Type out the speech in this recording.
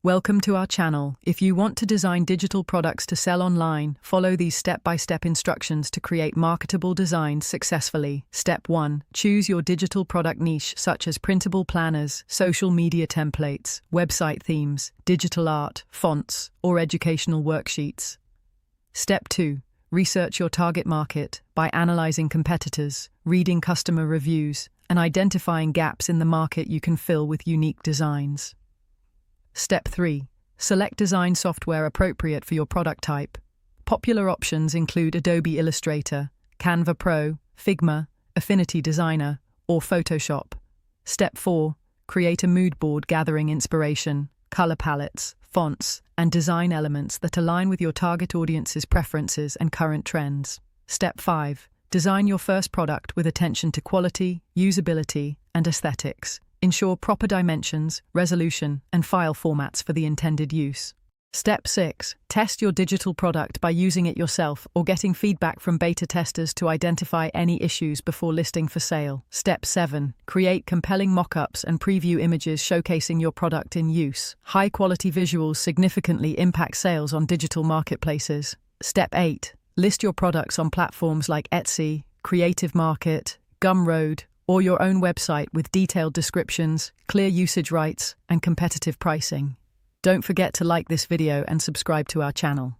Welcome to our channel. If you want to design digital products to sell online, follow these step-by-step instructions to create marketable designs successfully. Step 1. Choose your digital product niche such as printable planners, social media templates, website themes, digital art, fonts, or educational worksheets. Step 2. Research your target market by analyzing competitors, reading customer reviews, and identifying gaps in the market you can fill with unique designs. Step 3. Select design software appropriate for your product type. Popular options include Adobe Illustrator, Canva Pro, Figma, Affinity Designer, or Photoshop. Step 4. Create a mood board gathering inspiration, color palettes, fonts, and design elements that align with your target audience's preferences and current trends. Step 5. Design your first product with attention to quality, usability, and aesthetics. Ensure proper dimensions, resolution, and file formats for the intended use. Step 6. Test your digital product by using it yourself or getting feedback from beta testers to identify any issues before listing for sale. Step 7. Create compelling mock-ups and preview images showcasing your product in use. High-quality visuals significantly impact sales on digital marketplaces. Step 8. List your products on platforms like Etsy, Creative Market, Gumroad, or your own website with detailed descriptions, clear usage rights, and competitive pricing. Don't forget to like this video and subscribe to our channel.